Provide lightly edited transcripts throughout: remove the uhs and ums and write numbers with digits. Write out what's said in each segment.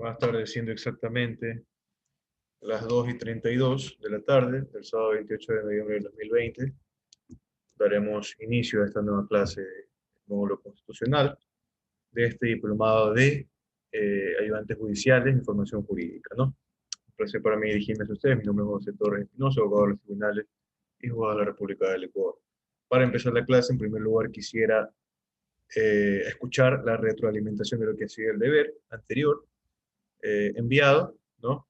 Buenas tardes, siendo exactamente las 2:32 de la tarde del sábado 28 de noviembre del 2020, daremos inicio a esta nueva clase de módulo constitucional de este diplomado de ayudantes judiciales e información jurídica, ¿no? Un placer para mí dirigirme a ustedes. Mi nombre es José Torres Espinosa, abogado de los tribunales y juzgado de la República del Ecuador. Para empezar la clase, en primer lugar, quisiera escuchar la retroalimentación de lo que ha sido el deber anterior enviado, ¿no?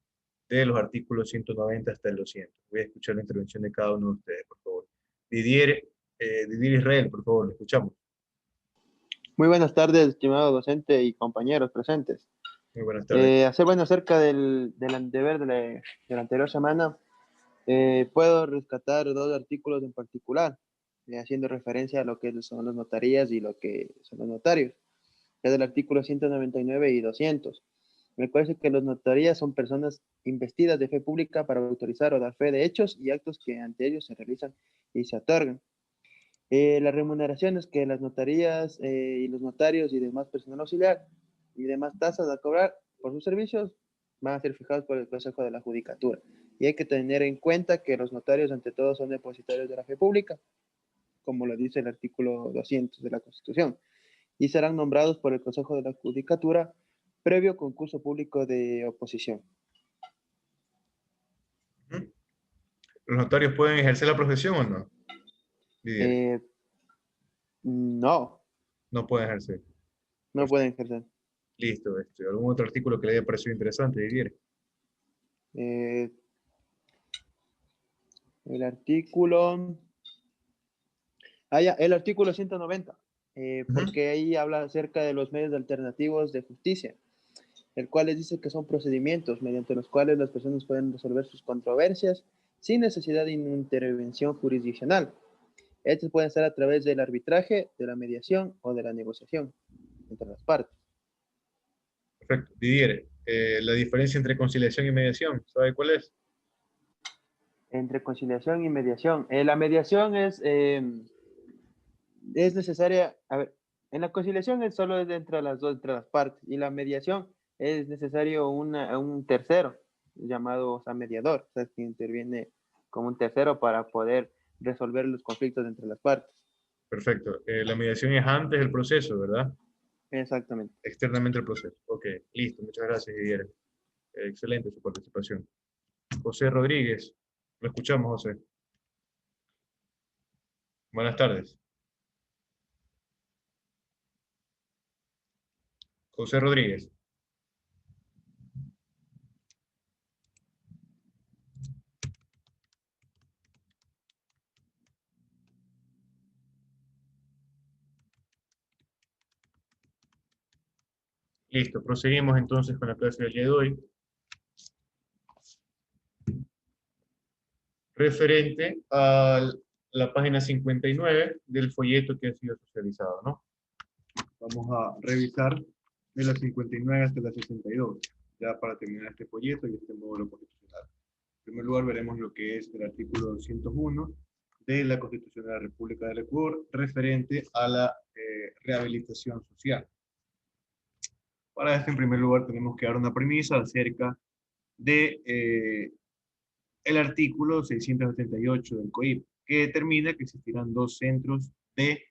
De los artículos 190 hasta el 200. Voy a escuchar la intervención de cada uno de ustedes, por favor. Didier Israel, por favor, lo escuchamos. Muy buenas tardes, estimado docente y compañeros presentes. Muy buenas tardes. Acerca del deber de la anterior semana, puedo rescatar dos artículos en particular, haciendo referencia a lo que son las notarías y lo que son los notarios. Es del artículo 199 y 200. Me parece que las notarías son personas investidas de fe pública para autorizar o dar fe de hechos y actos que ante ellos se realizan y se otorgan. Las remuneraciones que las notarías y los notarios y demás personal auxiliar y demás tasas a cobrar por sus servicios van a ser fijados por el Consejo de la Judicatura. Y hay que tener en cuenta que los notarios ante todo son depositarios de la fe pública, como lo dice el artículo 200 de la Constitución, y serán nombrados por el Consejo de la Judicatura previo concurso público de oposición. ¿Los notarios pueden ejercer la profesión o no? No. No pueden ejercer. No pueden ejercer. Listo. ¿Algún otro artículo que le haya parecido interesante, Didier? El artículo... el artículo 190, porque ahí habla acerca de los medios alternativos de justicia, el cual les dice que son procedimientos mediante los cuales las personas pueden resolver sus controversias sin necesidad de intervención jurisdiccional. Estos pueden ser a través del arbitraje, de la mediación o de la negociación entre las partes. Perfecto. Didier, la diferencia entre conciliación y mediación, ¿sabe cuál es? Entre conciliación y mediación. La mediación es necesaria, a ver, en la conciliación es solo entre las partes, y la mediación es necesario un tercero, llamado mediador, o sea, que interviene como un tercero para poder resolver los conflictos entre las partes. Perfecto. La mediación es antes del proceso, ¿verdad? Exactamente. Externamente el proceso. Ok, listo. Muchas gracias, Didier. Excelente su participación. José Rodríguez. Lo escuchamos, José. Buenas tardes. José Rodríguez. Listo, proseguimos entonces con la clase del día de hoy. Referente a la página 59 del folleto que ha sido socializado, ¿no? Vamos a revisar de la 59 hasta la 62, ya para terminar este folleto y este módulo constitucional. En primer lugar, veremos lo que es el artículo 201 de la Constitución de la República del Ecuador, referente a la rehabilitación social. Para esto, en primer lugar, tenemos que dar una premisa acerca de el artículo 678 del COIP, que determina que existirán dos centros de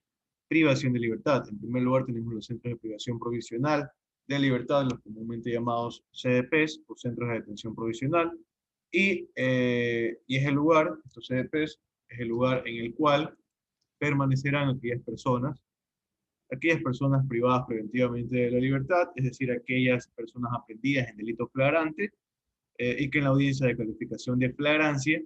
privación de libertad. En primer lugar, tenemos los centros de privación provisional de libertad, los comúnmente llamados CDPs, o centros de detención provisional, y es el lugar, estos CDPs, es el lugar en el cual permanecerán aquellas personas privadas preventivamente de la libertad, es decir, aquellas personas aprendidas en delitos flagrantes, y que en la audiencia de calificación de flagrancia,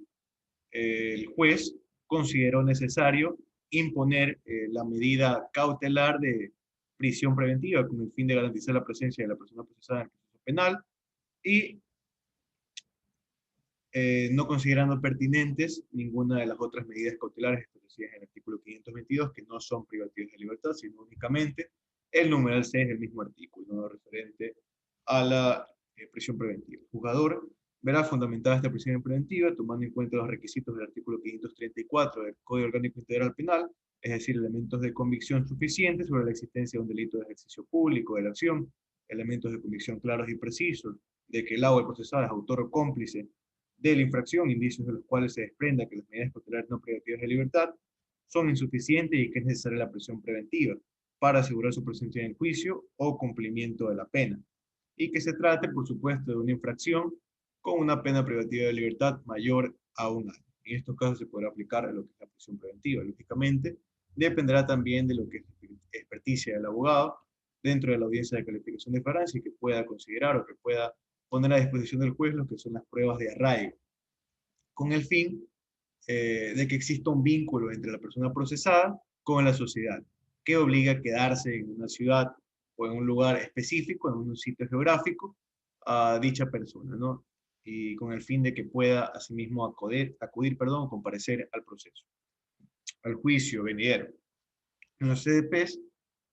el juez consideró necesario imponer la medida cautelar de prisión preventiva con el fin de garantizar la presencia de la persona procesada en el proceso penal y no considerando pertinentes ninguna de las otras medidas cautelares establecidas en el artículo 522, que no son privativas de libertad, sino únicamente el numeral 6 del mismo artículo, ¿no? Referente a la prisión preventiva. El juzgador verá fundamentada esta prisión preventiva tomando en cuenta los requisitos del artículo 534 del Código Orgánico Integral Penal, es decir, elementos de convicción suficientes sobre la existencia de un delito de ejercicio público de la acción, elementos de convicción claros y precisos, de que el o el procesado es autor o cómplice de la infracción, indicios de los cuales se desprenda que las medidas cautelares no privativas de libertad son insuficientes y que es necesaria la prisión preventiva para asegurar su presencia en el juicio o cumplimiento de la pena. Y que se trate, por supuesto, de una infracción con una pena privativa de libertad mayor a 1 año. En estos casos se podrá aplicar a lo que es la prisión preventiva. Lógicamente, dependerá también de lo que es la experticia del abogado dentro de la audiencia de calificación de flagrancia y que pueda considerar o que pueda poner a disposición del juez lo que son las pruebas de arraigo, con el fin de que exista un vínculo entre la persona procesada con la sociedad, que obliga a quedarse en una ciudad o en un lugar específico, en un sitio geográfico, a dicha persona, ¿no? Y con el fin de que pueda asimismo acudir, comparecer al proceso, al juicio venidero. En los CDPs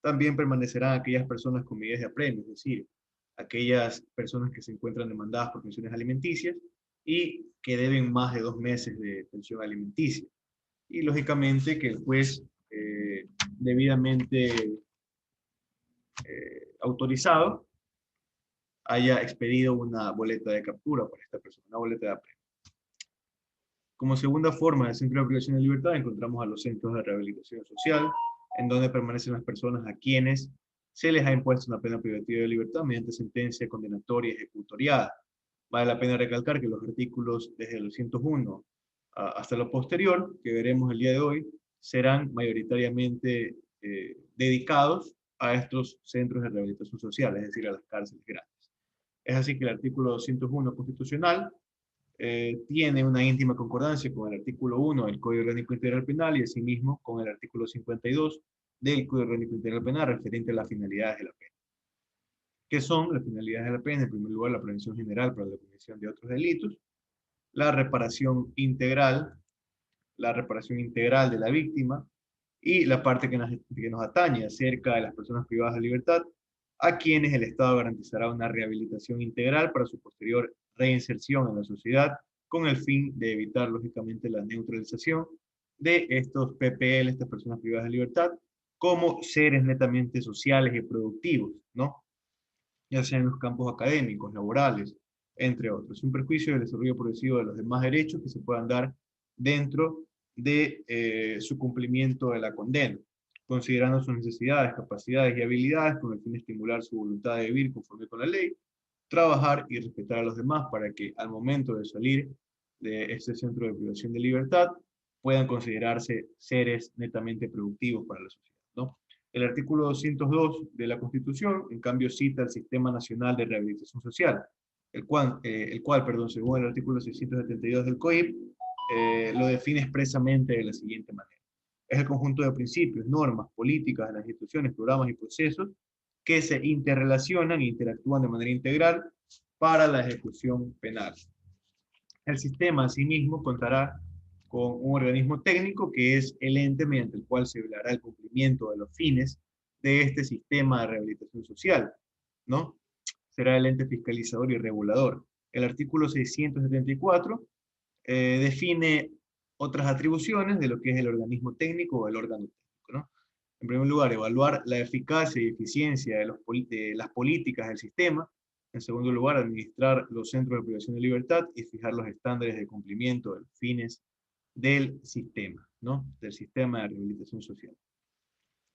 también permanecerán aquellas personas con medidas de apremio, es decir, aquellas personas que se encuentran demandadas por pensiones alimenticias y que deben más de 2 meses de pensión alimenticia. Y lógicamente que el juez debidamente autorizado haya expedido una boleta de captura para esta persona, una boleta de apremio. Como segunda forma de centro de privación de libertad encontramos a los centros de rehabilitación social, en donde permanecen las personas a quienes se les ha impuesto una pena privativa de libertad mediante sentencia condenatoria ejecutoriada. Vale la pena recalcar que los artículos desde los 101 hasta lo posterior, que veremos el día de hoy, serán mayoritariamente dedicados a estos centros de rehabilitación social, es decir, a las cárceles grandes. Es así que el artículo 201 constitucional tiene una íntima concordancia con el artículo 1 del Código Orgánico Integral Penal y asimismo con el artículo 52 del Código Orgánico Integral Penal referente a las finalidades de la pena. ¿Qué son las finalidades de la pena? En primer lugar, la prevención general para la comisión de otros delitos, la reparación integral de la víctima y la parte que nos atañe acerca de las personas privadas de libertad, a quienes el Estado garantizará una rehabilitación integral para su posterior reinserción en la sociedad, con el fin de evitar, lógicamente, la neutralización de estos PPL, estas personas privadas de libertad, como seres netamente sociales y productivos, ¿no? Ya sea en los campos académicos, laborales, entre otros. Un perjuicio del desarrollo progresivo de los demás derechos que se puedan dar dentro de su cumplimiento de la condena, considerando sus necesidades, capacidades y habilidades con el fin de estimular su voluntad de vivir conforme con la ley, trabajar y respetar a los demás para que al momento de salir de este centro de privación de libertad puedan considerarse seres netamente productivos para la sociedad, ¿no? El artículo 202 de la Constitución, en cambio, cita el Sistema Nacional de Rehabilitación Social, el cual, según el artículo 672 del COIP, lo define expresamente de la siguiente manera. Es el conjunto de principios, normas, políticas de las instituciones, programas y procesos que se interrelacionan e interactúan de manera integral para la ejecución penal. El sistema, asimismo, contará con un organismo técnico que es el ente mediante el cual se velará el cumplimiento de los fines de este sistema de rehabilitación social, ¿no? Será el ente fiscalizador y regulador. El artículo 674 define otras atribuciones de lo que es el organismo técnico o el órgano técnico, ¿no? En primer lugar, evaluar la eficacia y eficiencia de las políticas del sistema. En segundo lugar, administrar los centros de privación de libertad y fijar los estándares de cumplimiento de los fines del sistema, ¿no? Del sistema de rehabilitación social.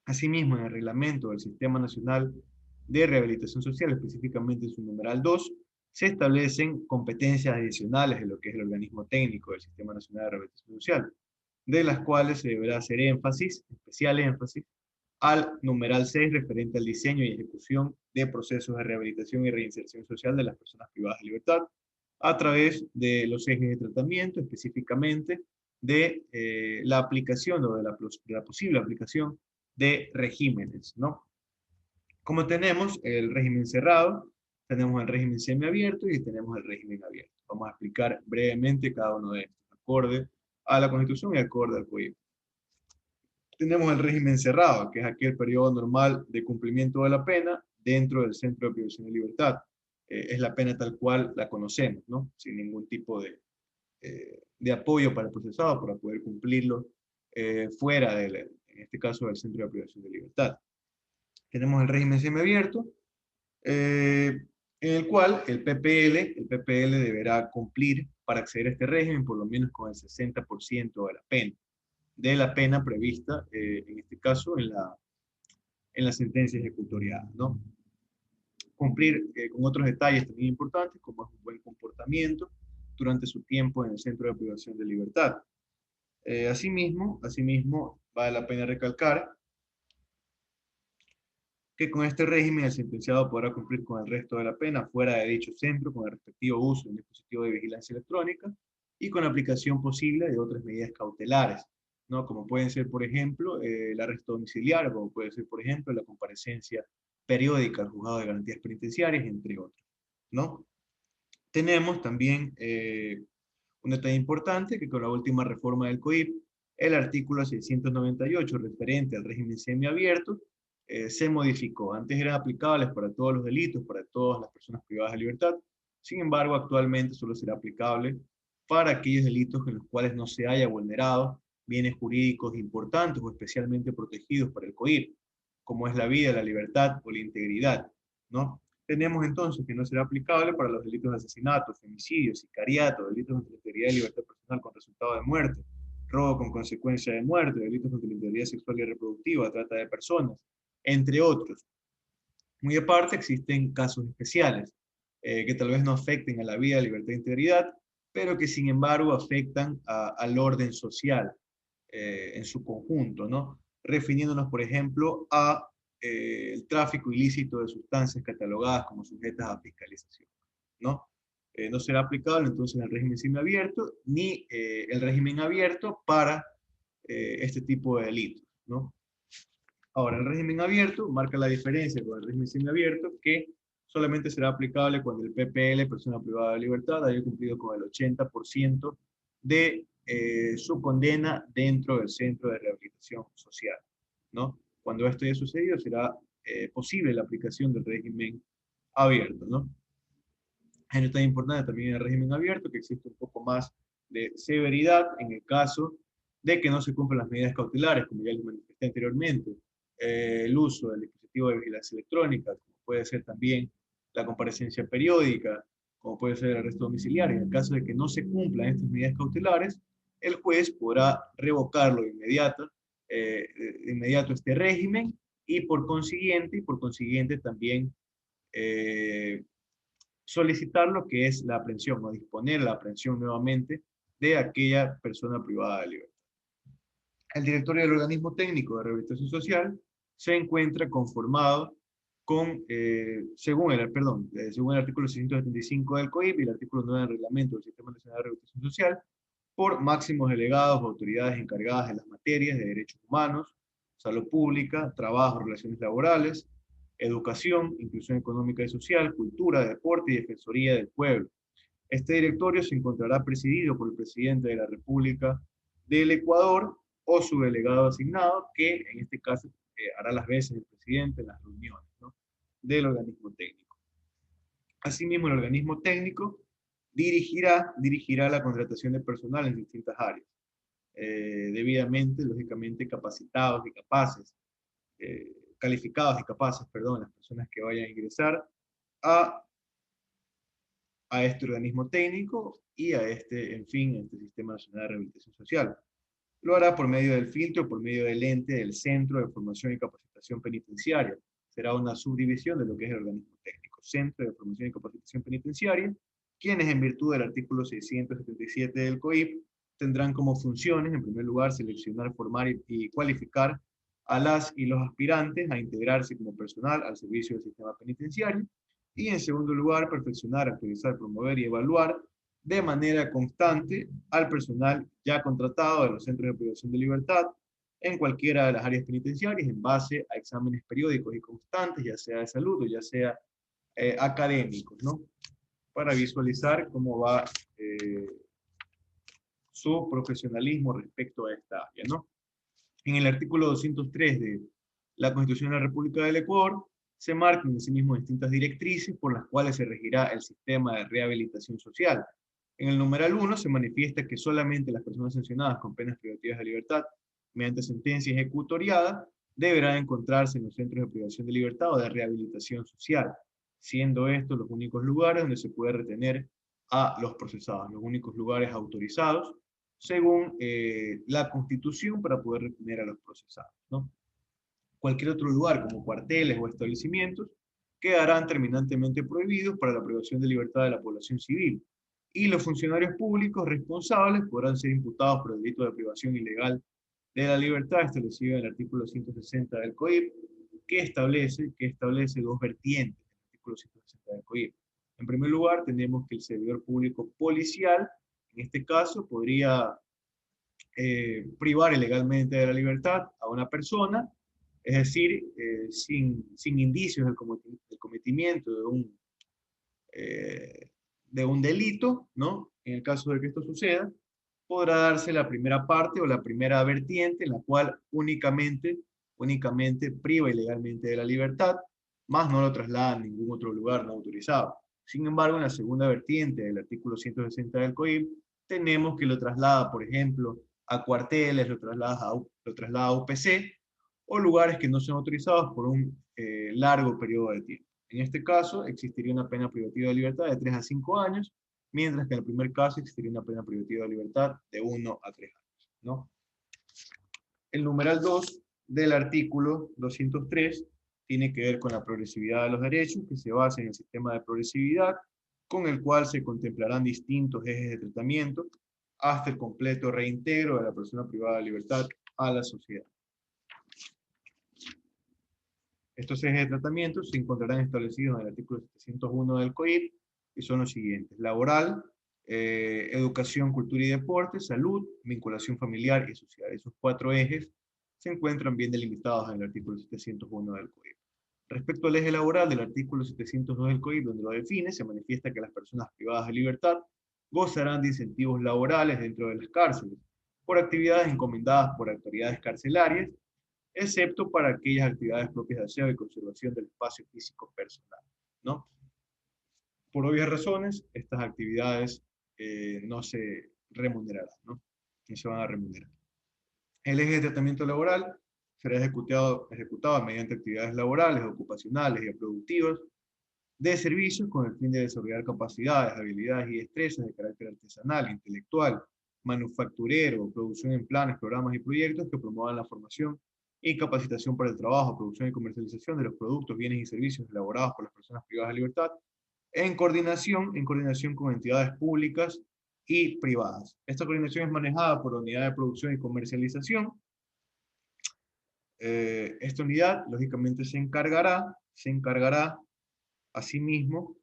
Asimismo, en el reglamento del Sistema Nacional de Rehabilitación Social, específicamente en su numeral 2, se establecen competencias adicionales de lo que es el organismo técnico del Sistema Nacional de Rehabilitación Social, de las cuales se deberá hacer énfasis, especial énfasis, al numeral 6 referente al diseño y ejecución de procesos de rehabilitación y reinserción social de las personas privadas de libertad, a través de los ejes de tratamiento, específicamente de la aplicación o de la posible aplicación de regímenes, ¿no? Como tenemos el régimen cerrado, tenemos el régimen semiabierto y tenemos el régimen abierto. Vamos a explicar brevemente cada uno de estos, acorde a la Constitución y acorde al Código. Tenemos el régimen cerrado, que es aquel periodo normal de cumplimiento de la pena dentro del centro de privación de libertad. Es la pena tal cual la conocemos, ¿no? Sin ningún tipo de apoyo para el procesado para poder cumplirlo fuera en este caso, del centro de privación de libertad. Tenemos el régimen semiabierto, en el cual el PPL deberá cumplir para acceder a este régimen por lo menos con el 60% de la pena prevista, en este caso, en la sentencia ejecutoriada, ¿no? Cumplir con otros detalles también importantes, como es un buen comportamiento durante su tiempo en el centro de privación de libertad. Asimismo, vale la pena recalcar que con este régimen el sentenciado podrá cumplir con el resto de la pena fuera de dicho centro con el respectivo uso de un dispositivo de vigilancia electrónica y con la aplicación posible de otras medidas cautelares, ¿no? Como pueden ser, por ejemplo, el arresto domiciliario, como puede ser, por ejemplo, la comparecencia periódica al juzgado de garantías penitenciarias, entre otros, ¿no? Tenemos también un detalle importante que con la última reforma del COIP, el artículo 698 referente al régimen semiabierto se modificó. Antes eran aplicables para todos los delitos, para todas las personas privadas de libertad. Sin embargo, actualmente solo será aplicable para aquellos delitos en los cuales no se haya vulnerado bienes jurídicos importantes o especialmente protegidos para el COIP, como es la vida, la libertad o la integridad, ¿no? Tenemos entonces que no será aplicable para los delitos de asesinato, femicidio, sicariato, delitos contra la integridad y libertad personal con resultado de muerte, robo con consecuencia de muerte, delitos contra la integridad sexual y reproductiva, trata de personas, entre otros. Muy aparte, existen casos especiales que tal vez no afecten a la vida, libertad e integridad, pero que sin embargo afectan al orden social en su conjunto, ¿no? Refiriéndonos, por ejemplo, a el tráfico ilícito de sustancias catalogadas como sujetas a fiscalización, ¿no? No será aplicable entonces el régimen semiabierto ni el régimen abierto para este tipo de delitos, ¿no? Ahora, el régimen abierto marca la diferencia con el régimen semiabierto, que solamente será aplicable cuando el PPL, persona privada de libertad, haya cumplido con el 80% de su condena dentro del centro de rehabilitación social, ¿no? Cuando esto haya sucedido, será posible la aplicación del régimen abierto, ¿no? Es tan importante también en el régimen abierto que existe un poco más de severidad en el caso de que no se cumplan las medidas cautelares, como ya les manifesté anteriormente, el uso del dispositivo de vigilancia electrónica, como puede ser también la comparecencia periódica, como puede ser el arresto domiciliario. En el caso de que no se cumplan estas medidas cautelares, el juez podrá revocarlo de inmediato este régimen y por consiguiente también solicitar lo que es la aprehensión o disponer la aprehensión nuevamente de aquella persona privada de libertad. El directorio del organismo técnico de rehabilitación social se encuentra conformado con, según el artículo 675 del COIP y el artículo 9 del reglamento del Sistema Nacional de Rehabilitación Social, por máximos delegados o autoridades encargadas de las materias de derechos humanos, salud pública, trabajo, relaciones laborales, educación, inclusión económica y social, cultura, deporte y defensoría del pueblo. Este directorio se encontrará presidido por el presidente de la República del Ecuador o su delegado asignado, que en este caso hará las veces del presidente en las reuniones, ¿no?, del organismo técnico. Asimismo, el organismo técnico dirigirá la contratación de personal en distintas áreas, debidamente, lógicamente, capacitados y capaces, calificados y capaces, perdón, las personas que vayan a ingresar a, a este organismo técnico y a este Sistema Nacional de Rehabilitación Social. Lo hará por medio del filtro, por medio del ente del Centro de Formación y Capacitación Penitenciaria. Será una subdivisión de lo que es el organismo técnico, Centro de Formación y Capacitación Penitenciaria, quienes en virtud del artículo 677 del COIP tendrán como funciones, en primer lugar, seleccionar, formar y cualificar a las y los aspirantes a integrarse como personal al servicio del sistema penitenciario, y en segundo lugar, perfeccionar, actualizar, promover y evaluar de manera constante al personal ya contratado de los centros de privación de libertad en cualquiera de las áreas penitenciarias en base a exámenes periódicos y constantes, ya sea de salud o ya sea académicos, ¿no?, para visualizar cómo va su profesionalismo respecto a esta área, ¿no? En el artículo 203 de la Constitución de la República del Ecuador se marcan asimismo distintas directrices por las cuales se regirá el sistema de rehabilitación social. En el numeral 1 se manifiesta que solamente las personas sancionadas con penas privativas de libertad mediante sentencia ejecutoriada deberán encontrarse en los centros de privación de libertad o de rehabilitación social. siendo estos los únicos lugares donde se puede retener a los procesados, los únicos lugares autorizados según la Constitución para poder retener a los procesados, ¿no? Cualquier otro lugar, como cuarteles o establecimientos, quedarán terminantemente prohibidos para la privación de libertad de la población civil, y los funcionarios públicos responsables podrán ser imputados por el delito de privación ilegal de la libertad establecido en el artículo 160 del COIP, que establece dos vertientes del artículo 160 del COIP. En primer lugar, tenemos que el servidor público policial, en este caso, podría privar ilegalmente de la libertad a una persona, es decir, sin indicios del cometimiento de un delito, ¿no? En el caso de que esto suceda, podrá darse la primera parte o la primera vertiente en la cual únicamente priva ilegalmente de la libertad, más no lo traslada a ningún otro lugar no autorizado. Sin embargo, en la segunda vertiente del artículo 160 del COIP, tenemos que lo traslada, por ejemplo, a cuarteles, lo traslada a UPC, o lugares que no son autorizados por un largo periodo de tiempo. En este caso, existiría una pena privativa de libertad de 3 a 5 años, mientras que en el primer caso existiría una pena privativa de libertad de 1 a 3 años, ¿no? El numeral 2 del artículo 203 tiene que ver con la progresividad de los derechos, que se basa en el sistema de progresividad, con el cual se contemplarán distintos ejes de tratamiento hasta el completo reintegro de la persona privada de libertad a la sociedad. Estos ejes de tratamiento se encontrarán establecidos en el artículo 701 del COIP, y son los siguientes: laboral, educación, cultura y deporte, salud, vinculación familiar y social. Esos 4 ejes se encuentran bien delimitados en el artículo 701 del COIP. Respecto al eje laboral del artículo 702 del COIP, donde lo define, se manifiesta que las personas privadas de libertad gozarán de incentivos laborales dentro de las cárceles, por actividades encomendadas por autoridades carcelarias, excepto para aquellas actividades propias de aseo y conservación del espacio físico personal, ¿no? Por obvias razones, estas actividades no se remunerarán, ¿no? No se van a remunerar. El eje de tratamiento laboral será ejecutado mediante actividades laborales, ocupacionales y productivas de servicios con el fin de desarrollar capacidades, habilidades y destrezas de carácter artesanal, intelectual, manufacturero, producción en planes, programas y proyectos que promuevan la formación y capacitación para el trabajo, producción y comercialización de los productos, bienes y servicios elaborados por las personas privadas de libertad, en coordinación con entidades públicas y privadas. Esta coordinación es manejada por la unidad de producción y comercialización. Esta unidad, lógicamente, se encargará asimismo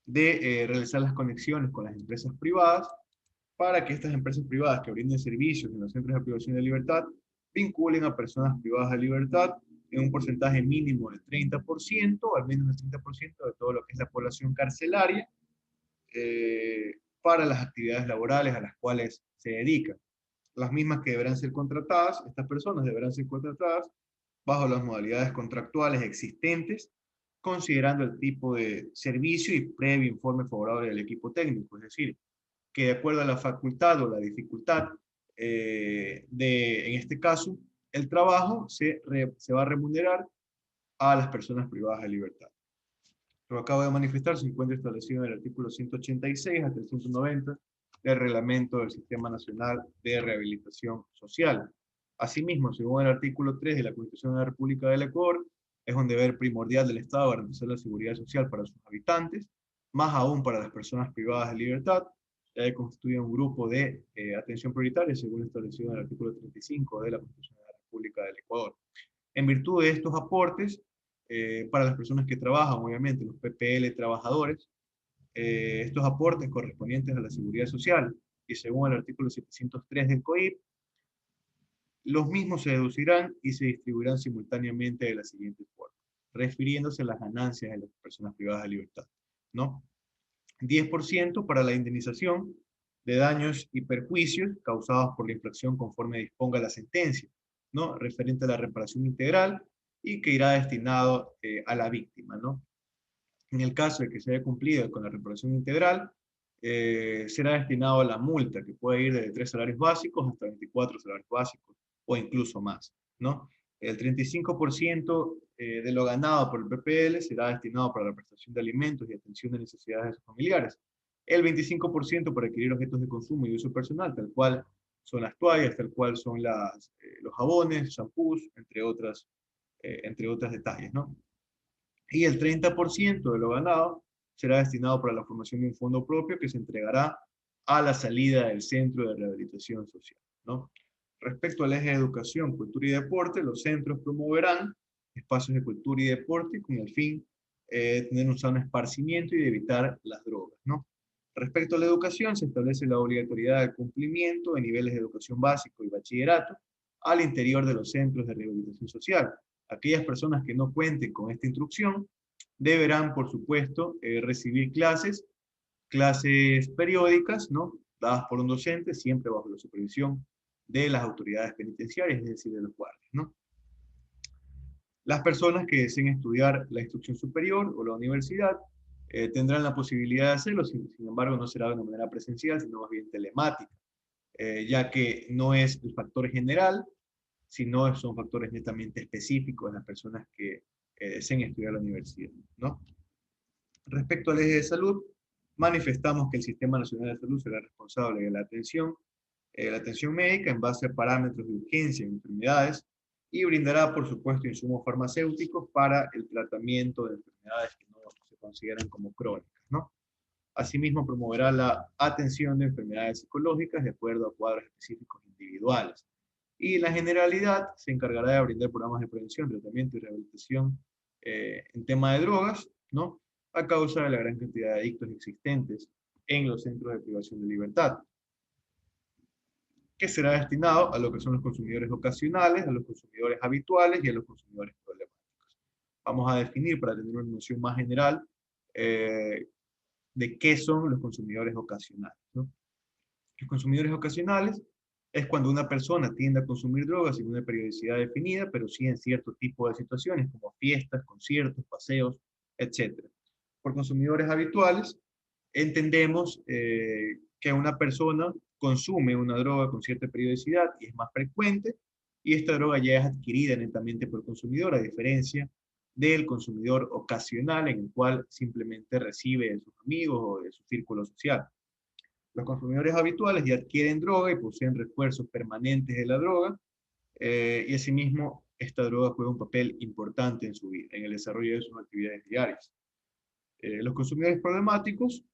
de realizar las conexiones con las empresas privadas para que estas empresas privadas que brinden servicios en los centros de privación de libertad vinculen a personas privadas de libertad en un porcentaje mínimo del 30%, al menos el 30% de todo lo que es la población carcelaria, para las actividades laborales a las cuales se dedican. Las mismas que deberán ser contratadas, estas personas deberán ser contratadas bajo las modalidades contractuales existentes, considerando el tipo de servicio y previo informe favorable del equipo técnico, es decir, que de acuerdo a la facultad o la dificultad en este caso, el trabajo se va a remunerar a las personas privadas de libertad. Lo acabo de manifestar, se encuentra establecido en el artículo 186 hasta el 190 del Reglamento del Sistema Nacional de Rehabilitación Social. Asimismo, según el artículo 3 de la Constitución de la República del Ecuador, es un deber primordial del Estado garantizar la seguridad social para sus habitantes, más aún para las personas privadas de libertad, ya que constituye un grupo de atención prioritaria, según lo establecido en el artículo 35 de la Constitución de la República del Ecuador. En virtud de estos aportes, para las personas que trabajan, obviamente, los PPL trabajadores, estos aportes correspondientes a la seguridad social, y según el artículo 703 del COIP, los mismos se deducirán y se distribuirán simultáneamente de la siguiente forma, refiriéndose a las ganancias de las personas privadas de libertad, ¿no? 10% para la indemnización de daños y perjuicios causados por la infracción conforme disponga la sentencia, ¿no? Referente a la reparación integral y que irá destinado a la víctima, ¿no? En el caso de que se haya cumplido con la reparación integral, será destinado a la multa, que puede ir desde 3 salarios básicos hasta 24 salarios básicos, o incluso más, ¿no? El 35% de lo ganado por el PPL será destinado para la prestación de alimentos y atención de necesidades de sus familiares. El 25% para adquirir objetos de consumo y uso personal, tal cual son las toallas, tal cual son los jabones, shampoos, entre otros detalles, ¿no? Y el 30% de lo ganado será destinado para la formación de un fondo propio que se entregará a la salida del centro de rehabilitación social, ¿no? Respecto al eje de educación, cultura y deporte, los centros promoverán espacios de cultura y deporte con el fin de tener un sano esparcimiento y de evitar las drogas, ¿no? Respecto a la educación, se establece la obligatoriedad del cumplimiento de niveles de educación básico y bachillerato al interior de los centros de rehabilitación social. Aquellas personas que no cuenten con esta instrucción deberán, por supuesto, recibir clases periódicas, ¿no? Dadas por un docente, siempre bajo la supervisión de las autoridades penitenciarias, es decir, de los guardias, ¿no? Las personas que deseen estudiar la instrucción superior o la universidad tendrán la posibilidad de hacerlo, sin embargo, no será de una manera presencial, sino más bien telemática, ya que no es el factor general, sino son factores netamente específicos de las personas que deseen estudiar la universidad, ¿no? Respecto al eje de salud, manifestamos que el Sistema Nacional de Salud será responsable de la atención médica en base a parámetros de urgencia en enfermedades y brindará, por supuesto, insumos farmacéuticos para el tratamiento de enfermedades que no se consideran como crónicas, ¿no? Asimismo, promoverá la atención de enfermedades psicológicas de acuerdo a cuadros específicos individuales. Y la generalidad se encargará de brindar programas de prevención, tratamiento y rehabilitación en tema de drogas, ¿no? A causa de la gran cantidad de adictos existentes en los centros de privación de libertad, que será destinado a lo que son los consumidores ocasionales, a los consumidores habituales y a los consumidores problemáticos. Vamos a definir para tener una noción más general de qué son los consumidores ocasionales, ¿no? Los consumidores ocasionales es cuando una persona tiende a consumir drogas sin una periodicidad definida, pero sí en cierto tipo de situaciones, como fiestas, conciertos, paseos, etc. Por consumidores habituales, entendemos que una persona consume una droga con cierta periodicidad y es más frecuente, y esta droga ya es adquirida netamente por el consumidor, a diferencia del consumidor ocasional, en el cual simplemente recibe de sus amigos o de su círculo social. Los consumidores habituales ya adquieren droga y poseen refuerzos permanentes de la droga, y asimismo esta droga juega un papel importante en su vida, en el desarrollo de sus actividades diarias. Los consumidores problemáticos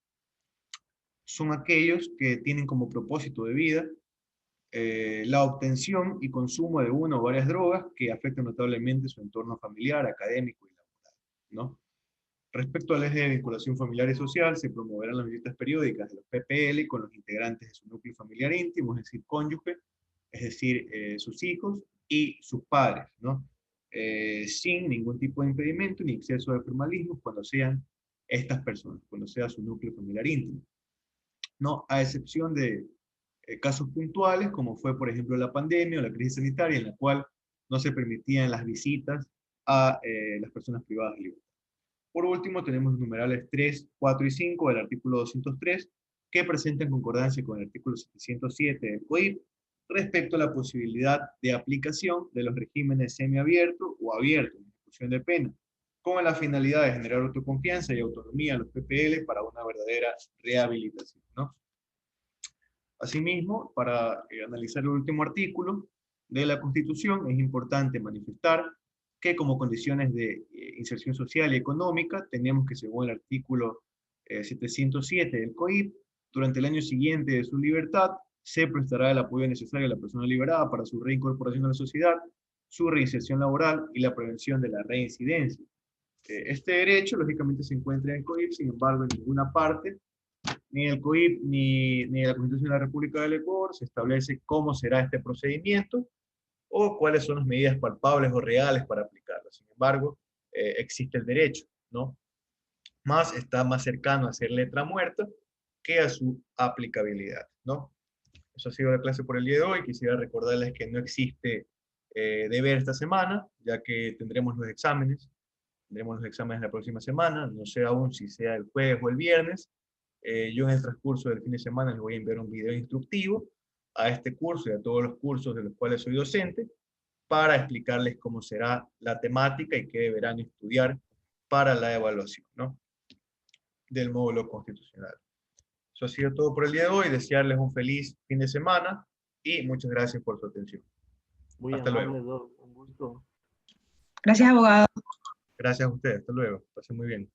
son aquellos que tienen como propósito de vida la obtención y consumo de una o varias drogas que afectan notablemente su entorno familiar, académico y laboral, ¿no? Respecto al eje de vinculación familiar y social, se promoverán las visitas periódicas de los PPL con los integrantes de su núcleo familiar íntimo, es decir, cónyuge, es decir, sus hijos y sus padres, ¿no? Sin ningún tipo de impedimento ni exceso de formalismo cuando sean estas personas, cuando sea su núcleo familiar íntimo, ¿no? A excepción de casos puntuales, como fue, por ejemplo, la pandemia o la crisis sanitaria, en la cual no se permitían las visitas a las personas privadas de libertad. Por último, tenemos los numerales 3, 4 y 5 del artículo 203, que presentan concordancia con el artículo 707 del COIP respecto a la posibilidad de aplicación de los regímenes semiabiertos o abiertos en ejecución de pena, con la finalidad de generar autoconfianza y autonomía a los PPL para una verdadera rehabilitación, ¿no? Asimismo, para analizar el último artículo de la Constitución, es importante manifestar que como condiciones de inserción social y económica, tenemos que, según el artículo 707 del COIP, durante el año siguiente de su libertad, se prestará el apoyo necesario a la persona liberada para su reincorporación a la sociedad, su reinserción laboral y la prevención de la reincidencia. Este derecho, lógicamente, se encuentra en el COIP, sin embargo, en ninguna parte ni el COIP ni la Constitución de la República del Ecuador se establece cómo será este procedimiento o cuáles son las medidas palpables o reales para aplicarlo. Sin embargo, existe el derecho, ¿no? Más está más cercano a ser letra muerta que a su aplicabilidad, ¿no? Eso ha sido la clase por el día de hoy. Quisiera recordarles que no existe deber esta semana, ya que tendremos los exámenes. Tendremos los exámenes la próxima semana, no sé aún si sea el jueves o el viernes. Yo en el transcurso del fin de semana les voy a enviar un video instructivo a este curso y a todos los cursos de los cuales soy docente, para explicarles cómo será la temática y qué deberán estudiar para la evaluación, ¿no?, del módulo constitucional. Eso ha sido todo por el día de hoy. Desearles un feliz fin de semana y muchas gracias por su atención. Muy Hasta amable, luego. Doc. Un gusto. Gracias, abogado. Gracias a ustedes. Hasta luego. Pasen muy bien.